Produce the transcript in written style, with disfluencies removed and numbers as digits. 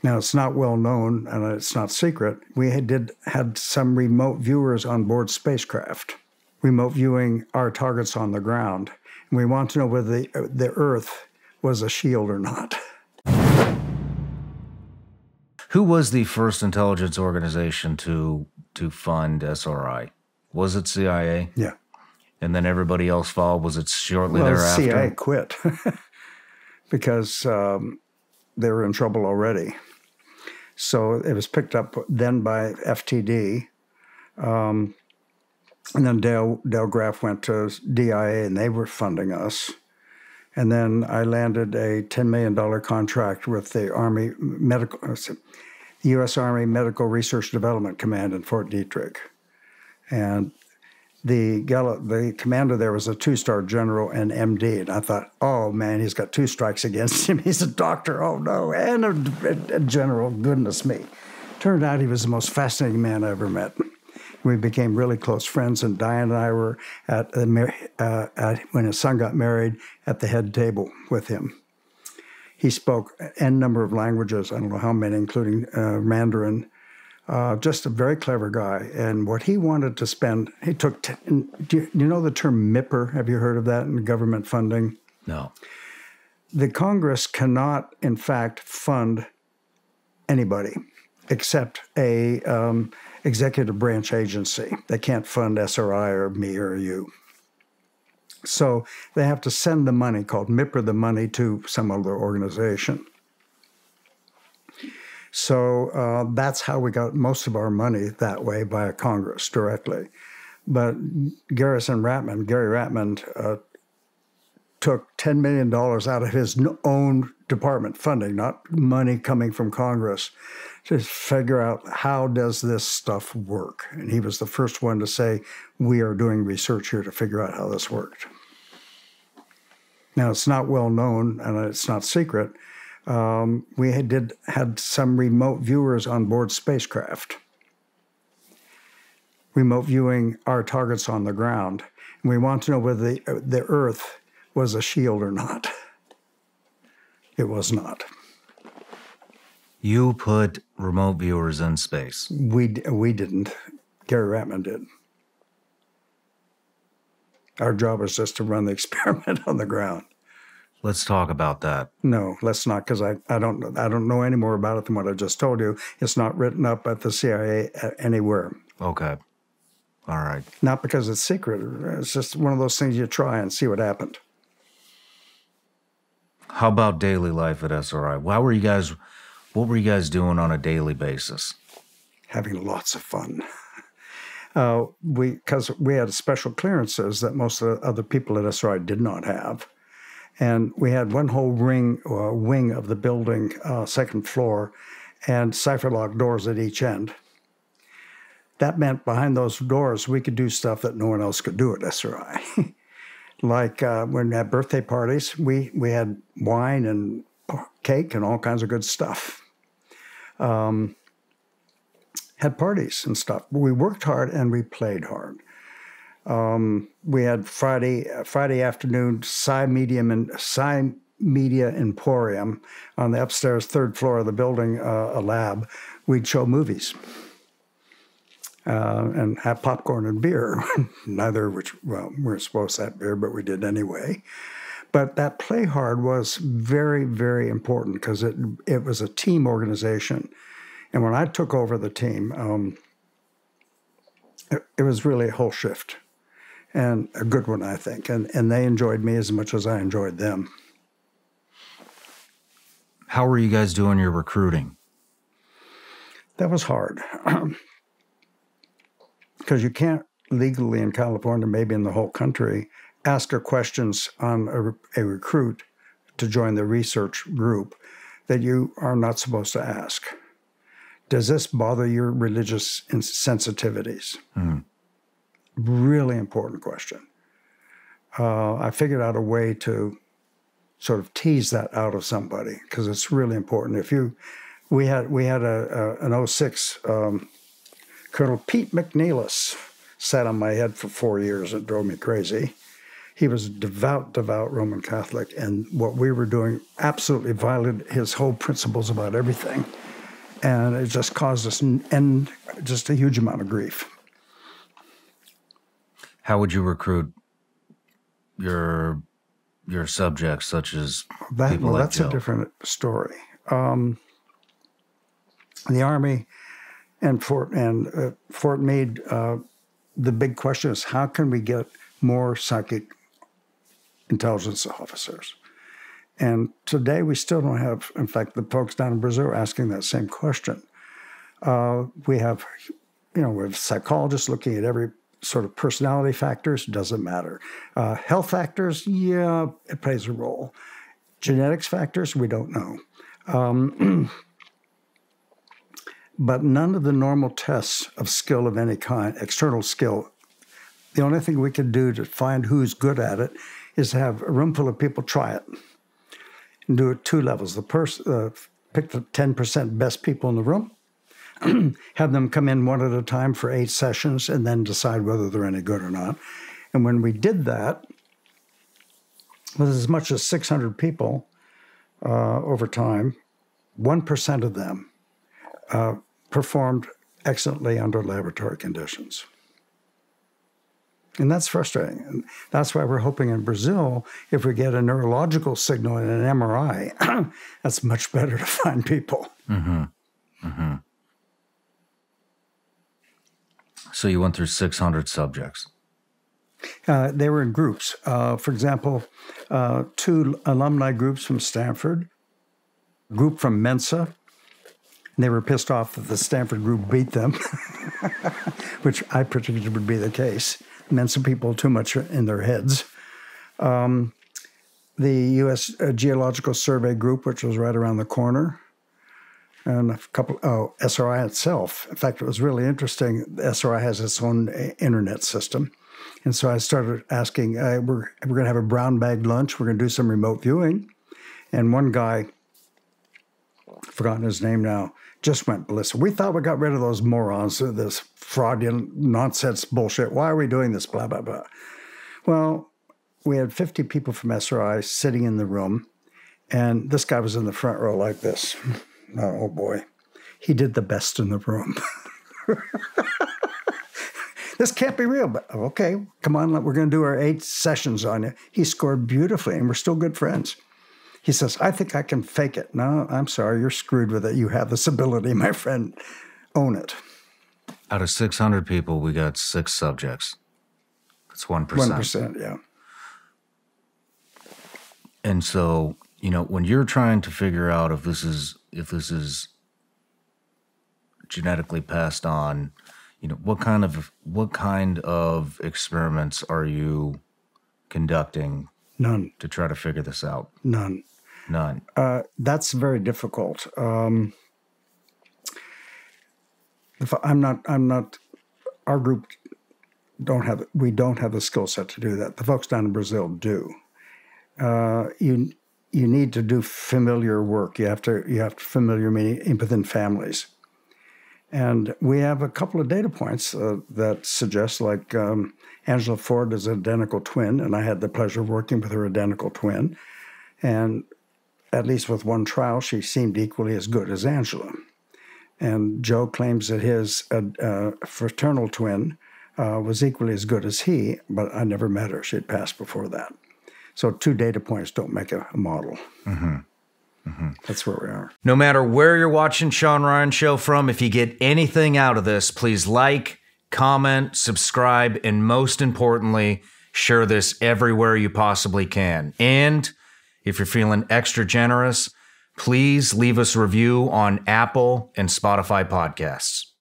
Now, it's not well known and it's not secret. We had some remote viewers on board Spacecraft, remote viewing our targets on the ground. And we want to know whether the Earth was a shield or not. Who was the first intelligence organization to fund SRI? Was it CIA? Yeah. And then everybody else followed? Was it shortly thereafter? CIA quit because they were in trouble already. So it was picked up then by FTD. And then Dale Graff went to DIA, and they were funding us. And then I landed a $10 million contract with the U.S. Army Medical Research Development Command in Fort Detrick. And the commander there was a 2-star general and MD. And I thought, oh, man, he's got 2 strikes against him. He's a doctor. Oh, no. And a general. Goodness me. Turned out he was the most fascinating man I ever met. We became really close friends, and Diane and I were when his son got married, at the head table with him. He spoke n number of languages, I don't know how many, including Mandarin. Just a very clever guy. And what he wanted to spend, he took, do you know the term MIPR? Have you heard of that in government funding? No. The Congress cannot, in fact, fund anybody except a executive branch agency. They can't fund SRI or me or you. So they have to send the money, called MIPR the money, to some other organization. So that's how we got most of our money that way, via Congress directly. But Gary Ratman took $10 million out of his own department funding, not money coming from Congress, to figure out how does this stuff work. And he was the first one to say, we are doing research here to figure out how this worked. Now, it's not well known and it's not secret. We had some remote viewers on board Spacecraft, remote viewing our targets on the ground. And we want to know whether the Earth was a shield or not. It was not. You put remote viewers in space. We didn't. Gary Ratman did. Our job was just to run the experiment on the ground. Let's talk about that. No, let's not, because I don't know any more about it than what I just told you. It's not written up at the CIA anywhere. Okay. All right. Not because it's secret. It's just one of those things you try and see what happened. How about daily life at SRI? What were you guys doing on a daily basis? Having lots of fun. Because we had special clearances that most of the other people at SRI did not have. And we had one whole wing of the building, second floor, and cipher-locked doors at each end. That meant behind those doors, we could do stuff that no one else could do at SRI. Like when we had birthday parties, we had wine and cake and all kinds of good stuff. Had parties and stuff. We worked hard and we played hard. We had Friday afternoon Psi Media Emporium on the upstairs 3rd floor of the building, a lab. We'd show movies and have popcorn and beer. Neither of which, well, we weren't supposed to have beer, but we did anyway. But that play hard was very, very important because it was a team organization. And when I took over the team, it was really a whole shift. And a good one, I think. And they enjoyed me as much as I enjoyed them. How were you guys doing your recruiting? That was hard. Because you can't legally in California, maybe in the whole country, ask her questions on a recruit to join the research group that you are not supposed to ask. Does this bother your religious sensitivities? Really important question. I figured out a way to sort of tease that out of somebody because it's really important. We had an 06 Colonel Pete McNeilis sat on my head for 4 years. It drove me crazy. He was devout Roman Catholic, and what we were doing absolutely violated his whole principles about everything. And it just caused us just a huge amount of grief. How would you recruit your subjects, such as people like that's Joe? A different story. The Army and Fort Meade, the big question is, how can we get more psychic intelligence officers? And today we still don't have, in fact, the folks down in Brazil are asking that same question. We have psychologists looking at every sort of personality factors, doesn't matter. Health factors, yeah, it plays a role. Genetics factors, we don't know. But none of the normal tests of skill of any kind, external skill, the only thing we can do to find who's good at it is to have a room full of people try it and do it 2 levels. Pick the 10% best people in the room, have them come in one at a time for 8 sessions, and then decide whether they're any good or not. And when we did that, with as much as 600 people over time, 1% of them performed excellently under laboratory conditions. And that's frustrating. And that's why we're hoping in Brazil, if we get a neurological signal in an MRI, that's much better to find people. Mm-hmm. Mm-hmm. So you went through 600 subjects. They were in groups. For example, 2 alumni groups from Stanford, a group from Mensa. And they were pissed off that the Stanford group beat them, which I predicted would be the case. Mensa people too much in their heads. The U.S. Geological Survey group, which was right around the corner. And a couple, SRI itself. In fact, it was really interesting. SRI has its own internet system. And so I started asking, we're going to have a brown bag lunch. We're going to do some remote viewing. And one guy, I've forgotten his name now, just went ballistic. We thought we got rid of those morons, this fraudulent nonsense bullshit. Why are we doing this? Blah, blah, blah. Well, we had 50 people from SRI sitting in the room. And this guy was in the front row like this. Oh, boy. He did the best in the room. This can't be real, but okay, come on, we're going to do our 8 sessions on you. He scored beautifully, and we're still good friends. He says, I think I can fake it. No, I'm sorry, you're screwed with it. You have this ability, my friend. Own it. Out of 600 people, we got 6 subjects. That's 1%. 1%, yeah. And so, when you're trying to figure out if this is genetically passed on, what kind of experiments are you conducting? None. To try to figure this out? None. That's very difficult. Our group we don't have the skill set to do that. The folks down in Brazil do. You need to do familiar work. You have to familiar meaning within families. And we have a couple of data points that suggest, like Angela Ford is an identical twin, and I had the pleasure of working with her identical twin. And at least with one trial, she seemed equally as good as Angela. And Joe claims that his fraternal twin was equally as good as he, but I never met her. She had passed before that. So 2 data points don't make a model. Mm-hmm. Mm-hmm. That's where we are. No matter where you're watching Shawn Ryan Show from, if you get anything out of this, please like, comment, subscribe, and most importantly, share this everywhere you possibly can. And if you're feeling extra generous, please leave us a review on Apple and Spotify podcasts.